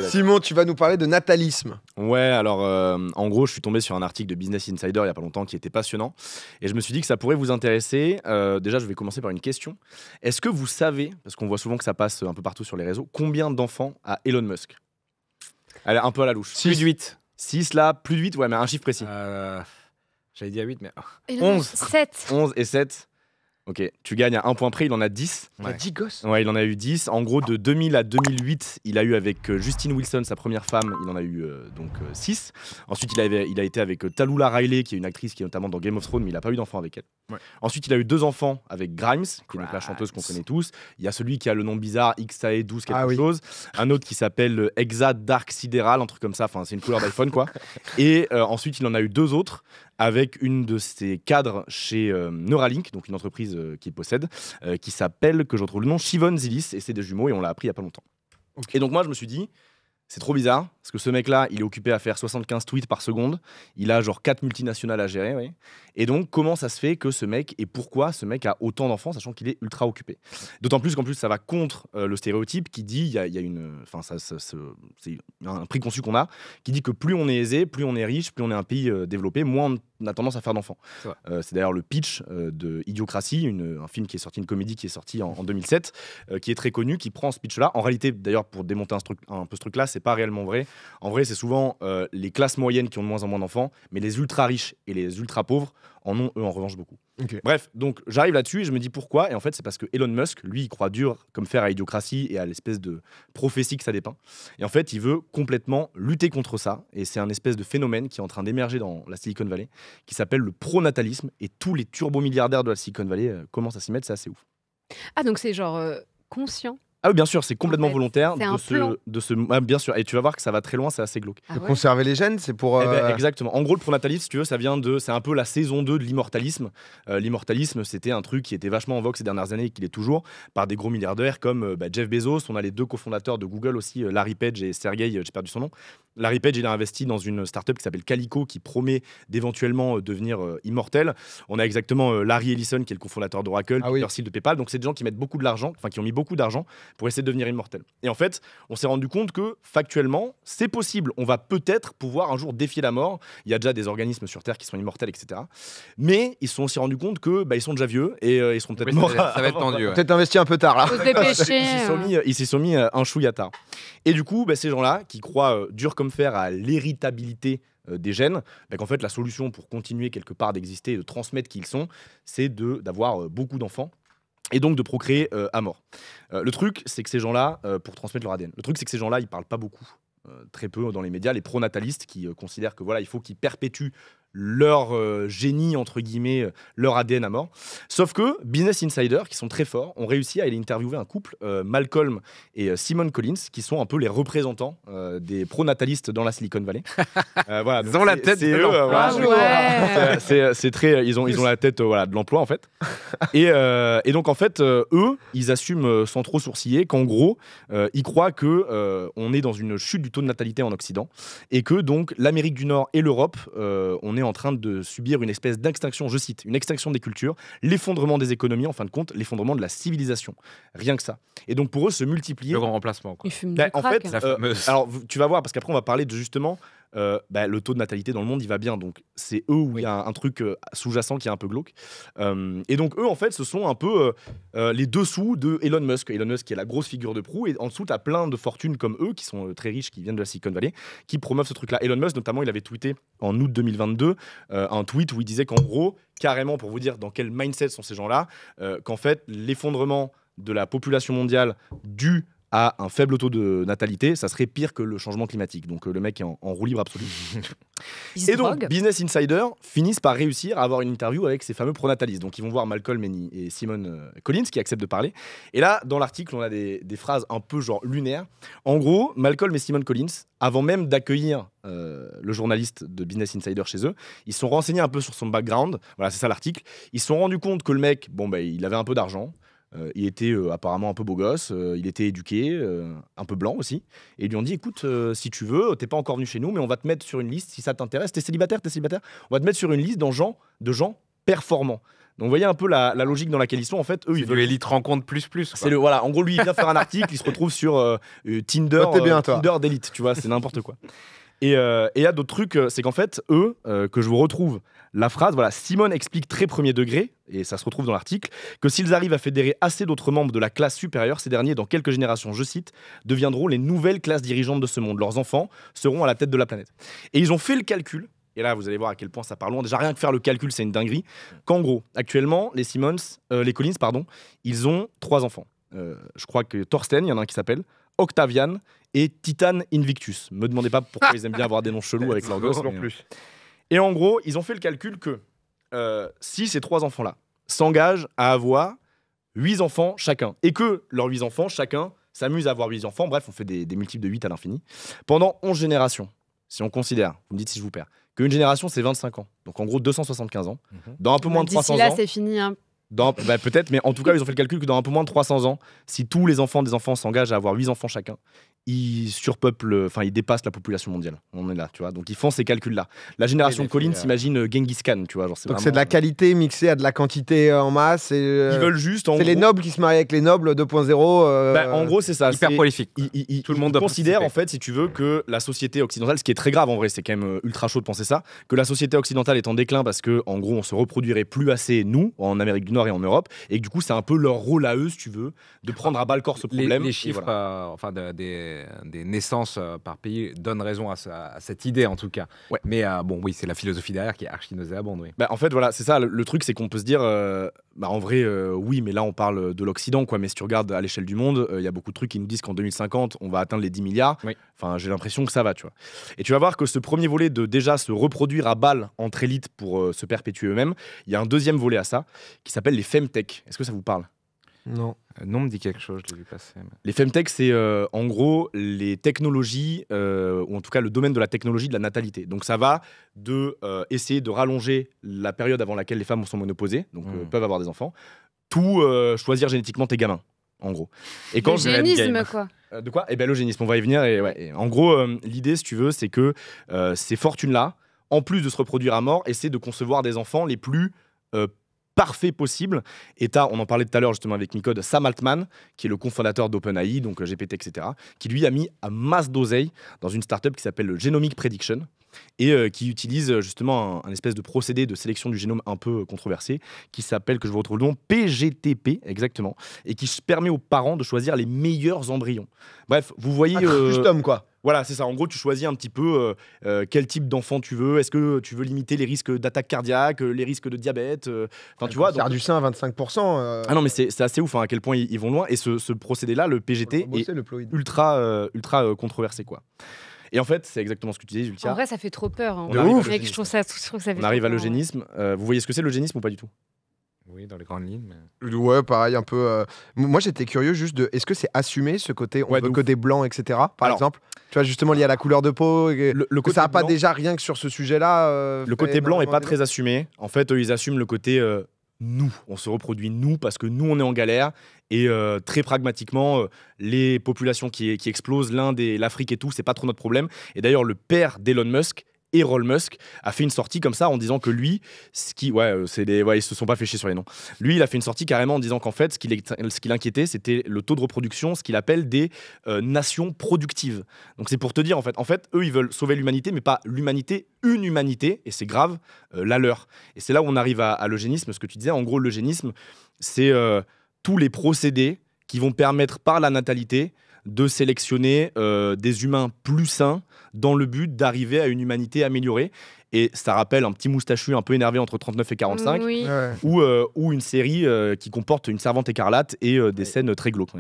Simon, tu vas nous parler de natalisme. Ouais, alors en gros, je suis tombé sur un article de Business Insider il y a pas longtemps qui était passionnant et je me suis dit que ça pourrait vous intéresser. Déjà, je vais commencer par une question. Est-ce que vous savez, parce qu'on voit souvent que ça passe un peu partout sur les réseaux, combien d'enfants a Elon Musk? Elle est un peu à la louche. Plus de 8. 6 là, plus de 8, ouais, mais un chiffre précis. J'allais dire 8, mais. 11. 7. 11 et 7. Ok, tu gagnes à un point près, il en a 10. Il a 10 gosses. Ouais, il en a eu 10. En gros, de 2000 à 2008, il a eu avec Justine Wilson, sa première femme, il en a eu 6. Ensuite, il a été avec Tallulah Riley, qui est une actrice qui est notamment dans Game of Thrones, mais il n'a pas eu d'enfant avec elle. Ouais. Ensuite, il a eu 2 enfants avec Grimes, qui est donc la chanteuse qu'on connaît tous. Il y a celui qui a le nom bizarre, XAE12 quelque chose. Un autre qui s'appelle Exa Dark Sideral, un truc comme ça. Enfin, c'est une couleur d'iPhone, quoi. Et ensuite, il en a eu 2 autres avec une de ses cadres chez Neuralink, donc une entreprise qu'il possède, qui s'appelle, que je retrouve le nom, Shivon Zilis, et c'est des jumeaux, et on l'a appris il y a pas longtemps. Okay. Et donc moi, je me suis dit, c'est trop bizarre, parce que ce mec-là, il est occupé à faire 75 tweets par seconde, il a genre 4 multinationales à gérer, oui. Et donc, comment ça se fait que ce mec, et pourquoi ce mec a autant d'enfants, sachant qu'il est ultra occupé? D'autant plus qu'en plus, ça va contre le stéréotype qui dit, il y a une... Enfin, c'est un préconçu qu'on a, qui dit que plus on est aisé, plus on est riche, plus on est un pays développé, moins on a tendance à faire d'enfants. C'est d'ailleurs le pitch de Idiocratie, un film qui est sorti, une comédie qui est sortie en 2007, qui est très connu, qui prend ce pitch-là. En réalité, d'ailleurs, pour démonter un peu ce truc-là, c'est pas réellement vrai. En vrai, c'est souvent les classes moyennes qui ont de moins en moins d'enfants, mais les ultra riches et les ultra pauvres en ont eux en revanche beaucoup. Okay. Bref, donc j'arrive là-dessus et je me dis pourquoi, et en fait c'est parce que Elon Musk, lui, il croit dur comme fer à Idiocratie et à l'espèce de prophétie que ça dépeint. Et en fait, il veut complètement lutter contre ça, et c'est un espèce de phénomène qui est en train d'émerger dans la Silicon Valley, qui s'appelle le pronatalisme, et tous les turbomilliardaires de la Silicon Valley commencent à s'y mettre, c'est assez ouf. Ah, donc c'est genre conscient? Ah oui, bien sûr, c'est complètement volontaire de ce bien sûr, et tu vas voir que ça va très loin, c'est assez glauque. De conserver les gènes, c'est pour... exactement. En gros, le pronatalisme, si tu veux, c'est un peu la saison 2 de l'immortalisme. L'immortalisme, c'était un truc qui était vachement en vogue ces dernières années et qui l'est toujours, par des gros milliardaires comme Jeff Bezos. On a les 2 cofondateurs de Google aussi, Larry Page et Sergey, j'ai perdu son nom. Larry Page, il a investi dans une startup qui s'appelle Calico, qui promet d'éventuellement devenir immortel. On a exactement Larry Ellison, qui est le cofondateur d'Oracle, Peter Thiel de PayPal. Donc c'est des gens qui mettent beaucoup de l'argent, enfin qui ont mis beaucoup d'argent pour essayer de devenir immortel. Et en fait, on s'est rendu compte que factuellement, c'est possible. On va peut-être pouvoir un jour défier la mort. Il y a déjà des organismes sur Terre qui sont immortels, etc. Mais ils se sont aussi rendus compte que ils sont déjà vieux et ils seront peut-être morts. Ça va être tendu. Peut-être investi un peu tard là. Faut se dépêcher. Ils s'y sont mis un chouïa tard. Et du coup, ces gens-là qui croient dur comme fer à l'héritabilité des gènes, qu'en fait la solution pour continuer quelque part d'exister et de transmettre qui ils sont, c'est d'avoir beaucoup d'enfants et donc de procréer à mort. Le truc, c'est que ces gens-là, pour transmettre leur ADN, ils parlent pas beaucoup, très peu dans les médias, les pronatalistes qui considèrent que voilà, il faut qu'ils perpétuent leur génie, entre guillemets, leur ADN à mort. Sauf que Business Insider, qui sont très forts, ont réussi à aller interviewer un couple, Malcolm et Simon Collins, qui sont un peu les représentants des pronatalistes dans la Silicon Valley. Voilà, ils ont la tête de l'emploi. C'est très, ils ont la tête de l'emploi en fait. Et donc en fait, eux, ils assument sans trop sourciller qu'en gros, ils croient que on est dans une chute du taux de natalité en Occident et que donc l'Amérique du Nord et l'Europe, on est en train de subir une espèce d'extinction, je cite, une extinction des cultures, l'effondrement des économies, en fin de compte, l'effondrement de la civilisation. Rien que ça. Et donc pour eux, se multiplier... Le grand remplacement, quoi. Ils fument du crack. Alors, tu vas voir, parce qu'après, on va parler de justement... le taux de natalité dans le monde il va bien, donc c'est eux où il y a un truc sous-jacent qui est un peu glauque, et donc eux en fait ce sont un peu les dessous de Elon Musk qui est la grosse figure de proue, et en dessous t'as plein de fortunes comme eux qui sont très riches, qui viennent de la Silicon Valley, qui promeuvent ce truc là. Elon Musk notamment, il avait tweeté en août 2022 un tweet où il disait qu'en gros, carrément pour vous dire dans quel mindset sont ces gens là, qu'en fait l'effondrement de la population mondiale dû à un faible taux de natalité, ça serait pire que le changement climatique. Donc le mec est en roue libre absolue. Et donc Business Insider finissent par réussir à avoir une interview avec ces fameux pronatalistes. Donc ils vont voir Malcolm et Simon Collins qui acceptent de parler. Et là, dans l'article, on a des phrases un peu genre lunaires. En gros, Malcolm et Simon Collins, avant même d'accueillir le journaliste de Business Insider chez eux, ils se sont renseignés un peu sur son background. Voilà, c'est ça l'article. Ils se sont rendus compte que le mec, il avait un peu d'argent. Il était apparemment un peu beau gosse, il était éduqué, un peu blanc aussi. Et ils lui ont dit, écoute, si tu veux, t'es pas encore venu chez nous, mais on va te mettre sur une liste, si ça t'intéresse. T'es célibataire, on va te mettre sur une liste de gens performants. Donc vous voyez un peu la logique dans laquelle ils sont. En fait, eux, C'est ils du veulent. Elite Rencontre plus. C'est voilà. En gros, lui, il vient faire un article, il se retrouve sur Tinder, Toi, t'es bien, toi. Tinder d'élite. Tu vois, c'est n'importe quoi. Et il y a d'autres trucs, c'est qu'en fait, eux, que je vous retrouve la phrase, voilà, Simone explique très premier degré, et ça se retrouve dans l'article, que s'ils arrivent à fédérer assez d'autres membres de la classe supérieure, ces derniers, dans quelques générations, je cite, deviendront les nouvelles classes dirigeantes de ce monde. Leurs enfants seront à la tête de la planète. Et ils ont fait le calcul, et là, vous allez voir à quel point ça part loin. Déjà, rien que faire le calcul, c'est une dinguerie. Qu'en gros, actuellement, les Collins, ils ont 3 enfants. Je crois que Thorsten, il y en a un qui s'appelle Octavian et Titan Invictus. Me demandez pas pourquoi ils aiment bien avoir des noms chelous avec leurs gosses. En mais, plus. Et en gros, ils ont fait le calcul que si ces 3 enfants-là s'engagent à avoir 8 enfants chacun, et que leurs 8 enfants chacun s'amusent à avoir 8 enfants, bref, on fait des multiples de 8 à l'infini, pendant 11 générations, si on considère, vous me dites si je vous perds, qu'une génération c'est 25 ans, donc en gros 275 ans, dans un peu moins de 300 D'ici là, ans, c'est fini. Hein. peut-être, mais en tout cas, ils ont fait le calcul que dans un peu moins de 300 ans, si tous les enfants des enfants s'engagent à avoir 8 enfants chacun, ils dépassent la population mondiale. On est là, tu vois. Donc ils font ces calculs-là. La génération Oui, Collins fait, s'imagine Genghis Khan, tu vois. Genre, Donc vraiment, c'est de la qualité mixée à de la quantité en masse. Et, Ils veulent juste, en c'est les gros, nobles qui se marient avec les nobles 2.0. en gros, c'est ça. Hyper c'est- prolifique. Tout le monde monde doit considère, participer. en fait, si tu veux, que la société occidentale, ce qui est très grave en vrai, c'est quand même ultra chaud de penser ça, que la société occidentale est en déclin parce que, en gros, on se reproduirait plus assez, nous, en Amérique du Nord et en Europe, et que du coup, c'est un peu leur rôle à eux, si tu veux, de prendre à bas le corps ce problème. Les et chiffres voilà. des naissances par pays donnent raison à cette idée, en tout cas. Ouais. Mais bon, oui, c'est la philosophie derrière qui est archi nauséabonde. Oui. En fait, voilà, c'est ça. Le truc, c'est qu'on peut se dire, en vrai, oui, mais là, on parle de l'Occident, quoi. Mais si tu regardes à l'échelle du monde, il y a beaucoup de trucs qui nous disent qu'en 2050, on va atteindre les 10 milliards. Oui. Enfin, j'ai l'impression que ça va, tu vois. Et tu vas voir que ce premier volet de déjà se reproduire à balle entre élites pour se perpétuer eux-mêmes, il y a un deuxième volet à ça qui s'appelle les femtech. Est-ce que ça vous parle? Non. Non, me dit quelque chose, je l'ai vu passer. mais- Les femtech, c'est en gros les technologies, ou en tout cas le domaine de la technologie de la natalité. Donc ça va de essayer de rallonger la période avant laquelle les femmes sont ménopausées, donc peuvent avoir des enfants, tout choisir génétiquement tes gamins, en gros. Et quand je L'eugénisme, quoi. de quoi? Eh bien, l'eugénisme, on va y venir. Et en gros, l'idée, si tu veux, c'est que ces fortunes-là, en plus de se reproduire à mort, essaient de concevoir des enfants les plus parfaits possibles. Et on en parlait tout à l'heure justement avec Micode, Sam Altman, qui est le cofondateur d'OpenAI, donc GPT, etc., qui lui a mis à masse d'oseille dans une startup qui s'appelle le Genomic Prediction, et qui utilise justement un espèce de procédé de sélection du génome un peu controversé qui s'appelle, que je vous retrouve le nom, PGTP exactement, et qui permet aux parents de choisir les meilleurs embryons. Bref, vous voyez... Custom, quoi. Voilà, c'est ça. En gros, tu choisis un petit peu quel type d'enfant tu veux. Est-ce que tu veux limiter les risques d'attaque cardiaque, les risques de diabète, enfin, tu vois. Faire du sein à 25%. Ah non, mais c'est assez ouf à quel point ils vont loin. Et ce procédé-là, le PGT, est le ploïde. ultra controversé, quoi. Et en fait, c'est exactement ce que tu disais, Jultia. En vrai, ça fait trop peur. Hein. On arrive à Mec, l'eugénisme. je trouve ça fait On arrive trop à peur, l'eugénisme. Vous voyez ce que c'est l'eugénisme ou pas du tout? Oui, dans les grandes lignes. Mais... Ouais, pareil, un peu. Moi, j'étais curieux juste de. Est-ce que c'est assumé ce côté on Ouais, veut de que ouf. des blancs, etc. Par Alors, exemple, tu vois, justement, lié à la couleur de peau. Et Le que côté ça n'a pas blanc- déjà rien que sur ce sujet-là. Le côté blanc est pas très assumé. En fait, eux, ils assument le côté nous. On se reproduit nous parce que nous, on est en galère. Et très pragmatiquement, les populations qui explosent, l'Inde et l'Afrique et tout, c'est pas trop notre problème. Et d'ailleurs, le père d'Elon Musk, Elon Musk, a fait une sortie comme ça en disant que lui, ils se sont pas fait chier sur les noms. Lui, il a fait une sortie carrément en disant qu'en fait, ce qui l'inquiétait, c'était le taux de reproduction, ce qu'il appelle des nations productives. Donc c'est pour te dire, en fait, eux, ils veulent sauver l'humanité, mais pas l'humanité, une humanité, et c'est grave, la leur. Et c'est là où on arrive à l'eugénisme, ce que tu disais. En gros, l'eugénisme, c'est tous les procédés qui vont permettre par la natalité de sélectionner des humains plus sains dans le but d'arriver à une humanité améliorée. Et ça rappelle un petit moustachu un peu énervé entre 39 et 45, Oui. ou une série qui comporte une servante écarlate et des scènes très glauques.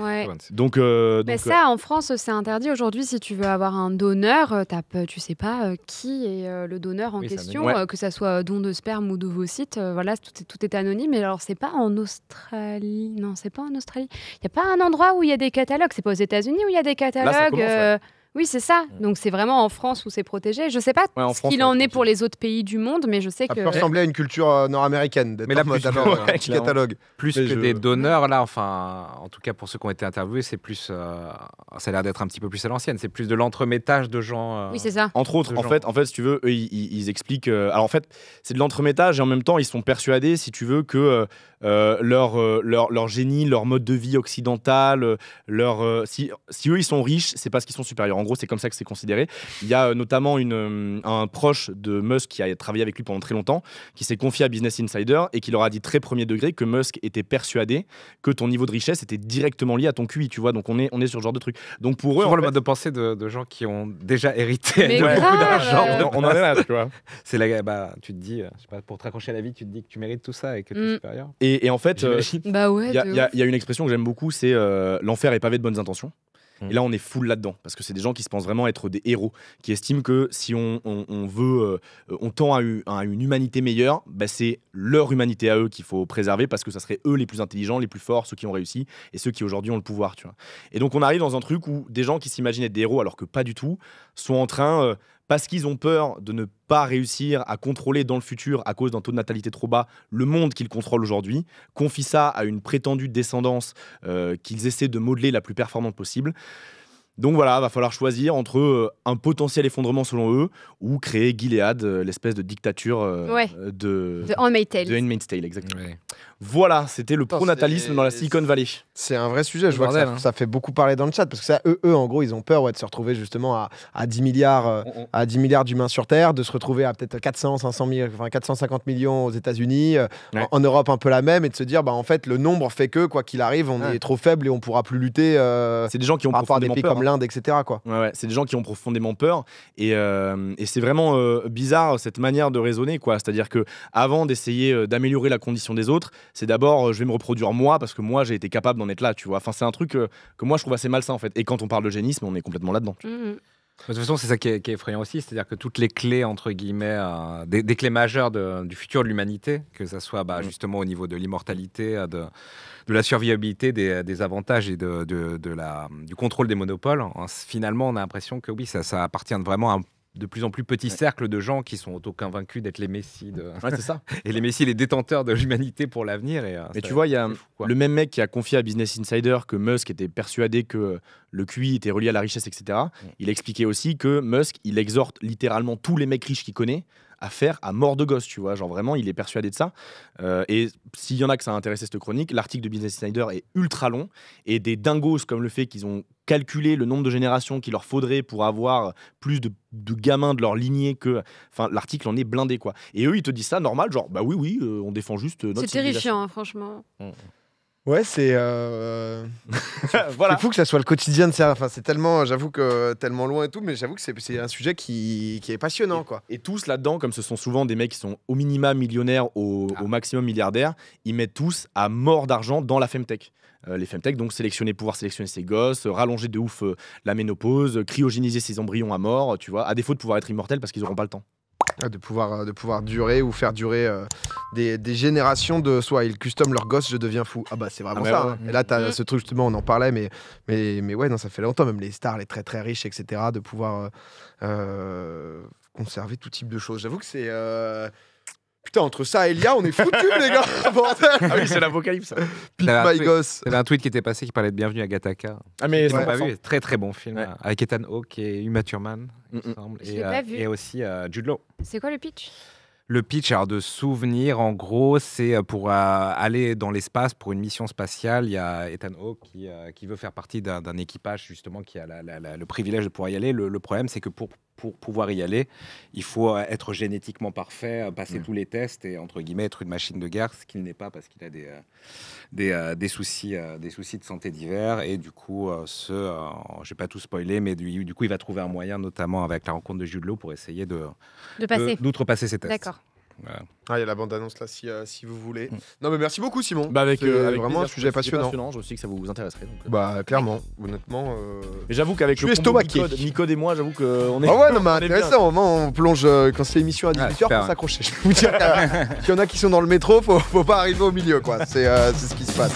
Ouais. Donc, Mais ça, en France, c'est interdit aujourd'hui. Si tu veux avoir un donneur, tu sais pas qui est le donneur en Oui, c'est question, anonyme. que ça soit don de sperme ou d'ovocytes. Voilà, tout est anonyme. Mais alors, c'est pas en Australie. Non, c'est pas en Australie. Il y a pas un endroit où il y a des catalogues. C'est pas aux États-Unis où il y a des catalogues. commence, ouais. Oui, c'est ça. Donc c'est vraiment en France où c'est protégé. Je sais pas en ce France, qu'il en est pour les autres pays du monde, mais je sais Ça que. peut ressembler à une culture nord-américaine. Mais là, plus catalogue. Plus que des donneurs, là, enfin, en tout cas pour ceux qui ont été interviewés, c'est plus. Ça a l'air d'être un petit peu plus à l'ancienne. C'est plus de l'entremettage de gens. Oui, c'est ça. Entre autres, en fait, si tu veux, eux, ils expliquent. Alors en fait, c'est de l'entremettage et en même temps, ils sont persuadés, si tu veux, que leur génie, leur mode de vie occidental, si eux ils sont riches, c'est parce qu'ils sont supérieurs. En gros, c'est comme ça que c'est considéré. Il y a notamment un proche de Musk qui a travaillé avec lui pendant très longtemps, qui s'est confié à Business Insider et qui leur a dit très premier degré que Musk était persuadé que ton niveau de richesse était directement lié à ton QI, tu vois. Donc on est sur ce genre de truc. Donc pour eux, le mode de pensée de gens qui ont déjà hérité Mais de beaucoup grave, d'argent. on en est là, tu vois. C'est tu te dis, je sais pas, pour te raccrocher à la vie, tu te dis que tu mérites tout ça et que tu es supérieur. Et en fait, Bah ouais. il y a une expression que j'aime beaucoup, c'est l'enfer est pavé de bonnes intentions. Et là, on est full là-dedans, parce que c'est des gens qui se pensent vraiment être des héros, qui estiment que si on veut, on tend à une humanité meilleure, bah, c'est leur humanité à eux qu'il faut préserver, parce que ça serait eux les plus intelligents, les plus forts, ceux qui ont réussi, et ceux qui aujourd'hui ont le pouvoir, tu vois. Et donc on arrive dans un truc où des gens qui s'imaginent être des héros, alors que pas du tout, sont en train, parce qu'ils ont peur de ne pas réussir à contrôler dans le futur, à cause d'un taux de natalité trop bas, le monde qu'ils contrôlent aujourd'hui, confient ça à une prétendue descendance qu'ils essaient de modeler la plus performante possible. Donc voilà, va falloir choisir entre un potentiel effondrement selon eux ou créer Gilead, l'espèce de dictature de Handmaid's Tale. de Handmaid's Tale, exactement. Ouais. Voilà, c'était le pronatalisme dans la Silicon Valley. C'est un vrai sujet, je vois bordel, que ça fait beaucoup parler dans le chat, parce que ça, eux en gros, ils ont peur de se retrouver justement à 10 milliards, à 10 milliards d'humains sur Terre, de se retrouver à peut-être 450 millions aux États-Unis, en Europe un peu la même, et de se dire, bah, en fait, le nombre fait que, quoi qu'il arrive, on est trop faible et on pourra plus lutter c'est des gens qui ont par rapport à des profondément pays peur. comme l'Inde, etc. Quoi. Ouais, c'est des gens qui ont profondément peur et c'est vraiment bizarre cette manière de raisonner, quoi. C'est-à-dire que avant d'essayer d'améliorer la condition des autres, c'est d'abord je vais me reproduire moi parce que moi j'ai été capable d'en être là, tu vois. Enfin, c'est un truc que moi je trouve assez malsain en fait. Et quand on parle d'eugénisme, on est complètement là-dedans. Mhm. De toute façon, c'est ça qui est effrayant aussi, c'est-à-dire que toutes les clés, entre guillemets, des clés majeures du futur de l'humanité, que ça soit justement au niveau de l'immortalité, de la survivabilité, des avantages et du contrôle des monopoles, finalement, on a l'impression que oui, ça appartient vraiment à un de plus en plus petit cercle de gens qui sont auto-convaincus d'être les messies. Ouais, c'est ça. Et les messies, les détenteurs de l'humanité pour l'avenir. Mais tu vois, il y a le même mec qui a confié à Business Insider que Musk était persuadé que le QI était relié à la richesse, etc. Il expliquait aussi que Musk, il exhorte littéralement tous les mecs riches qu'il connaît à faire à mort de gosse, tu vois. Genre vraiment, il est persuadé de ça. Et s'il y en a que ça a intéressé cette chronique, l'article de Business Insider est ultra long et des dingos comme le fait qu'ils ont calculé le nombre de générations qu'il leur faudrait pour avoir plus de gamins de leur lignée que... Enfin, l'article en est blindé, quoi. Et eux, ils te disent ça normal, genre, bah oui, on défend juste notre C'est terrifiant, hein, franchement. Ouais, c'est voilà. c'est fou que ça soit le quotidien de ça. Enfin, c'est tellement, j'avoue que tellement loin et tout, mais j'avoue que c'est un sujet qui est passionnant, quoi. Et tous là-dedans, comme ce sont souvent des mecs qui sont au minima millionnaires, au maximum milliardaires, ils mettent tous à mort d'argent dans la femtech. Les femtech, donc pouvoir sélectionner ses gosses, rallonger de ouf la ménopause, cryogéniser ses embryons à mort, tu vois, à défaut de pouvoir être immortels parce qu'ils n'auront pas le temps. De pouvoir durer ou faire durer des générations de soit ils custom leur gosse, je deviens fou. Ah bah c'est vraiment ça. Ouais. Hein. Et là t'as ce truc justement, on en parlait, mais ouais, non, ça fait longtemps, même les stars, les très très riches, etc. de pouvoir conserver tout type de choses. J'avoue que c'est putain, entre ça et Elia, on est foutus les gars. Bordel. Ah oui, c'est l'apocalypse. Pip my gosse. Il y avait un tweet qui était passé qui parlait de Bienvenue à Gattaca. Ah mais Pas 100%. vu, très très bon film, Ouais. avec Ethan Hawke et Uma Thurman, il me semble, Je l'ai pas vu. et aussi Jude Law. C'est quoi le pitch? Le pitch, alors de souvenir, en gros, c'est pour aller dans l'espace pour une mission spatiale. Il y a Ethan Hawke qui veut faire partie d'un équipage justement qui a le privilège de pouvoir y aller. Le problème, c'est que pour pouvoir y aller, il faut être génétiquement parfait, passer tous les tests et entre guillemets être une machine de guerre, ce qu'il n'est pas parce qu'il a des soucis de santé divers. Et du coup, je vais pas tout spoiler, mais du coup, il va trouver un moyen, notamment avec la rencontre de Jude Law, pour essayer d'outrepasser ces tests. D'accord. Voilà. Ah, il y a la bande-annonce là si vous voulez. Non mais merci beaucoup Simon. Bah avec C'est vraiment plaisir, un sujet passionnant. Je sais que ça vous intéresserait. Donc, Bah clairement, honnêtement. Mais j'avoue qu'avec Je le suis combo estomaqué. Nicode et moi, j'avoue qu'on est. Ah ouais, non mais on est bien. intéressant, vraiment on plonge quand c'est l'émission à 18h super, pour s'accrocher. Je peux vous dire qu'il y en a qui sont dans le métro, faut pas arriver au milieu quoi. C'est ce qui se passe.